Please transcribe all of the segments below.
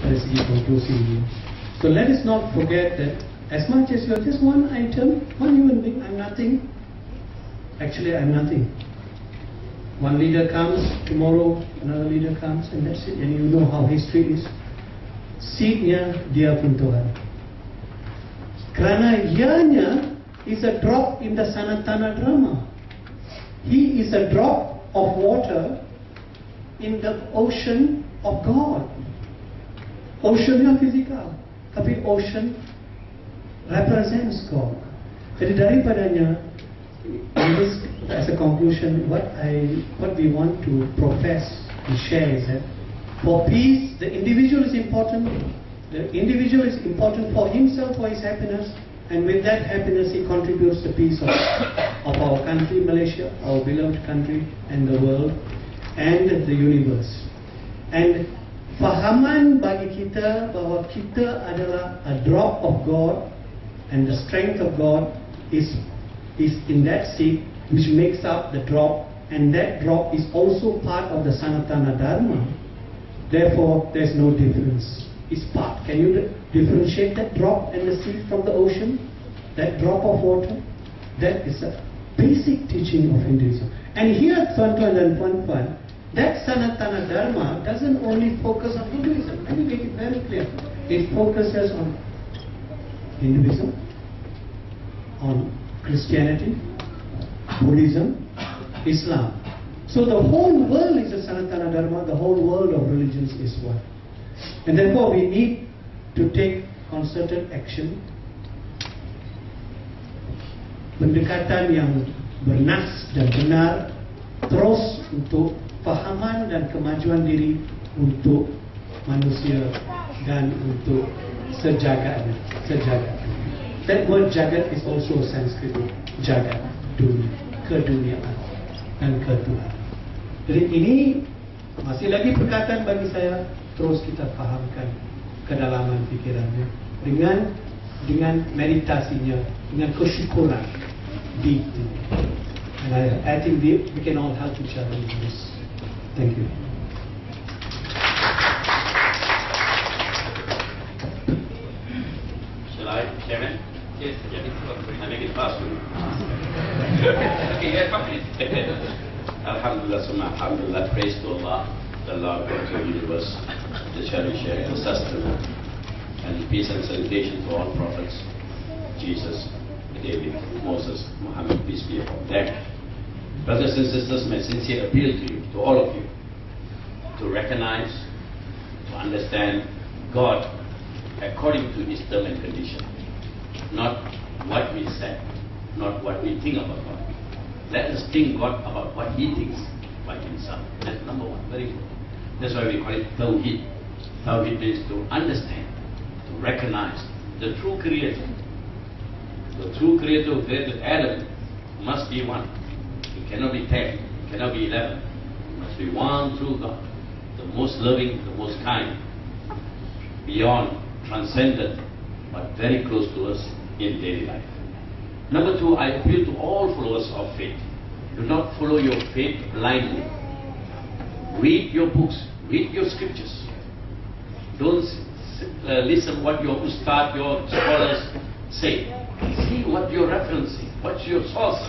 dari segi konklusi ini. So let us not forget that as much as you are just one item, one human being, I'm nothing. Actually, I'm nothing. One leader comes, tomorrow another leader comes, and that's it. And you know how history is. Seednya dia pun Tuhan. Kerana ianya is a drop in the Sanatana drama. He is a drop of water in the ocean of God. Ocean yang fizikal, tapi ocean represents God. Jadi daripadanya, this, as a conclusion, what we want to profess and share is that for peace, the individual is important. The individual is important for himself, for his happiness, and with that happiness he contributes the peace of our country, Malaysia, our beloved country, and the world, and the universe. And fahaman bagi kita bahwa kita adalah a drop of God, and the strength of God is in that seed which makes up the drop, and that drop is also part of the Sanatana Dharma. Therefore, there's no difference. It's part. Can you differentiate that drop and the seed from the ocean? That drop of water? That is a basic teaching of Hinduism. And here, Tuan-Tuan dan Puan-Puan, that Sanatana Dharma doesn't only focus on Hinduism. Let me make it very clear. It focuses on Hinduism, on Christianity, Buddhism, Islam. So the whole world is a Sanatana Dharma, the whole world of religions is one. And therefore we need to take concerted action, pendekatan yang bernas dan benar, terus untuk fahaman dan kemajuan diri untuk manusia dan untuk sejagat. That word jagat is also a Sanskrit word, jagat, dunia, keduniaan dan ketuhanan. Jadi ini masih lagi perkataan bagi saya, terus kita fahamkan kedalaman pikirannya dengan meditasinya, dengan kesyukuran di itu. And I think we can all help each other in this. Thank you. Shall I, Chairman? Yes, I make it fast. Okay, yeah, complete. Alhamdulillah, summa alhamdulillah, praise to Allah, the Lord of the universe, the cherisher, the sustainer, and peace and salutation to all prophets, Jesus, David, Moses, Muhammad, peace be upon them. Brothers and sisters, my sincere appeal to you, to all of you, to recognize, to understand God according to His term and condition. Not what we said, not what we think about God. Let us think God about what He thinks by Himself. That's number one, very important. That's why we call it Tawheed. Tawheed means to understand, to recognize the true Creator. The true Creator who created Adam must be one. It cannot be 10, it cannot be 11. It must be one true God, the most loving, the most kind, beyond, transcendent, but very close to us in daily life. Number two, I appeal to all followers of faith. Do not follow your faith blindly. Read your books, read your scriptures. Don't listen what your ustad, your scholars say. See what you're referencing, what's your source.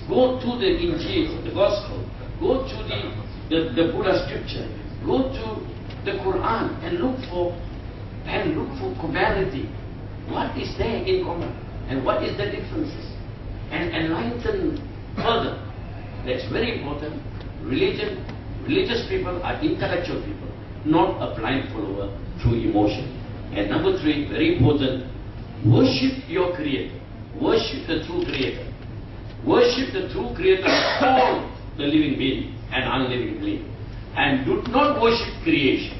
Go to the Injil, the Gospel. Go to the Buddha scripture. Go to the Quran and look for commonality. What is there in common? And what is the differences? And enlighten further. That's very important. Religious people are intellectual people, not a blind follower through emotion. And number three, very important, worship your Creator. Worship the true Creator. Worship the true Creator of all the living being and unliving being. And do not worship creation.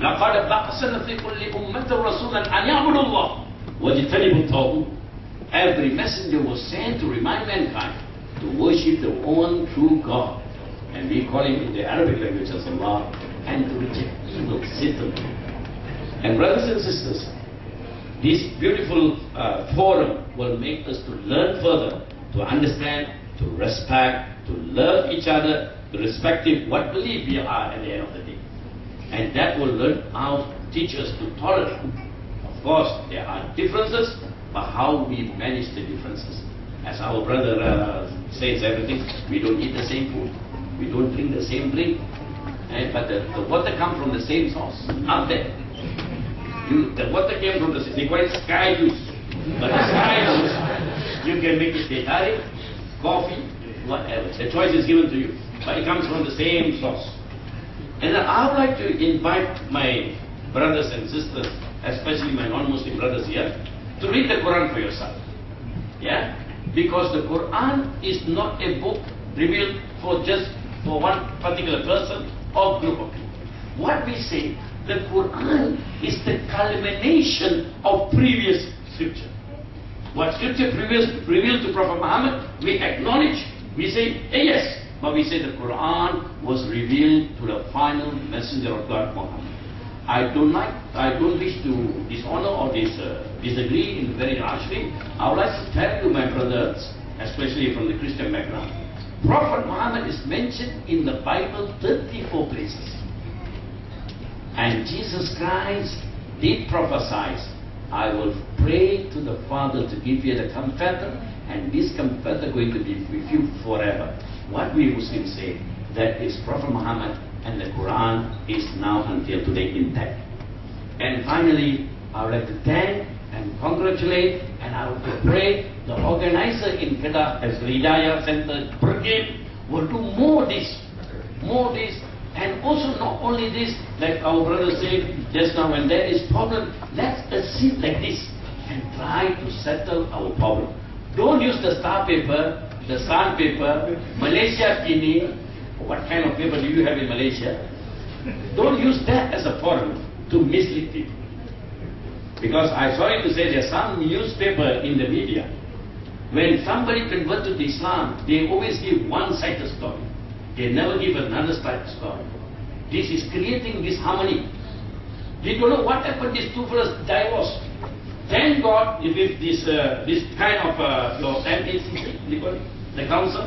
لَقَدْ بَعْثَنَا فِي كُلِّ أُمَّةٍ رَسُولًا أَنْ يَعْبُدُوا اللَّهَ وَاجْتَنِبُوا الطَّاغُوتَ. Every messenger was sent to remind mankind to worship the one true God. And we call him in the Arabic language as Allah, and to reject evil, Satan. And brothers and sisters, this beautiful forum will make us to learn further, to understand, to respect, to love each other, irrespective what belief we are at the end of the day. And that will learn how to teach us to tolerate. Of course, there are differences, but how we manage the differences. As our brother says everything, we don't eat the same food, we don't drink the same drink, but the water comes from the same source, out there. The water came from the same, they call it sky juice. But the sky juice, you can make it teh, coffee, whatever. The choice is given to you, but it comes from the same source. And I would like to invite my brothers and sisters, especially my non-Muslim brothers here, to read the Quran for yourself. Yeah? Because the Quran is not a book revealed for one particular person or group of people. What we say, the Quran is the culmination of previous scripture. What scripture revealed to Prophet Muhammad, we acknowledge, we say, yes, but we say the Quran was revealed to the final messenger of God, Muhammad. I don't wish to dishonor or disagree in very harshly. I would like to tell you, my brothers, especially from the Christian background, Prophet Muhammad is mentioned in the Bible 34 places. And Jesus Christ did prophesy, I will pray to the Father to give you the Comforter, and this Comforter going to be with you forever. What we Muslims say, that is Prophet Muhammad, and the Quran is now until today intact. And finally, I would like to thank and congratulate, and I would pray the organizer in Kedah as the Hidayah Center Brigade will do more this, and also not only this, like our brother said just now, when there is problem, let's sit like this and try to settle our problem. Don't use the star paper, the sandpaper, Malaysia Kini. What kind of paper do you have in Malaysia? Don't use that as a forum to mislead people. Because I'm sorry to say, there's some newspaper in the media, when somebody converted to Islam, they always give one-sided story. They never give another side story. This is creating disharmony. They don't know what happened, these two fellows divorced. Thank God if this kind of your MACC, the council.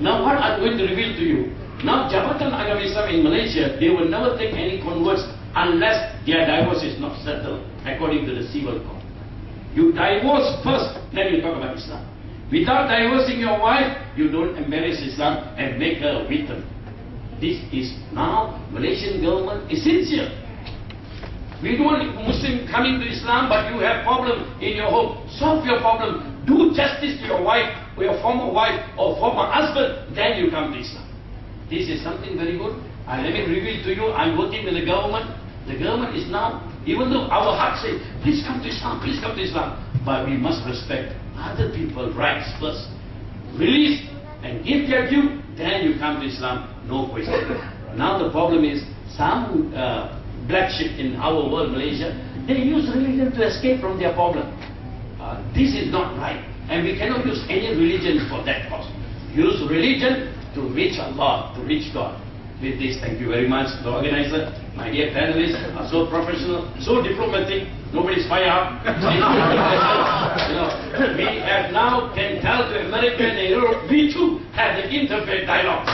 Now what I'm going to reveal to you. Now Jabatan Agama Islam in Malaysia, they will never take any converts unless their divorce is not settled according to the civil court. You divorce first, then you talk about Islam. Without divorcing your wife, you don't embarrass Islam and make her a victim. This is now Malaysian government is sincere. We don't want Muslim coming to Islam, but you have problem in your home. Solve your problem. Do justice to your wife, or your former wife, or former husband. Then you come to Islam. This is something very good. And let me reveal to you, I'm working with the government. The government is now, even though our heart says, please come to Islam, please come to Islam. But we must respect other people's rights first. Release and give their due, then you come to Islam, no question. Now the problem is, some black sheep in our world, Malaysia, they use religion to escape from their problem. This is not right. And we cannot use any religion for that cause. Use religion to reach Allah, to reach God. With this, thank you very much. The organizer, my dear panelists, are so professional, so diplomatic. Nobody's fired up. We have now can tell to America and Europe, we too have the interfaith dialogue.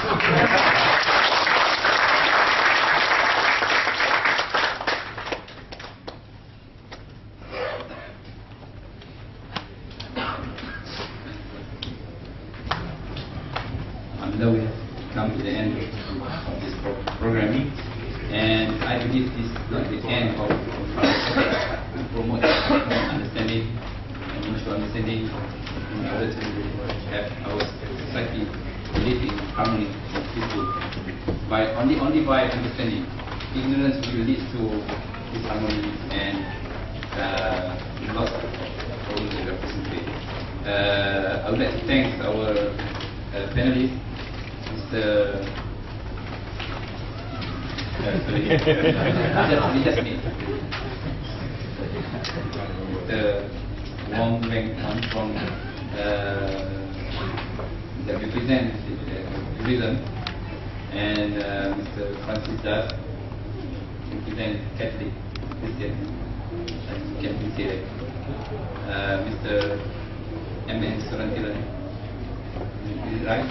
Now we have come to the end of this programming, and I believe this is not the end of to promote understanding and mutual understanding in order to have our society live in harmony and peaceful. Only by understanding, ignorance will lead to disharmony and loss of problems in the present day. I would like to thank our panelists. Just me. The Wong Weng from that represents Buddhism, and Mr. Francis Das represents Catholic Christian, as you can see that. Mr. M.N. Surantilan, is it right?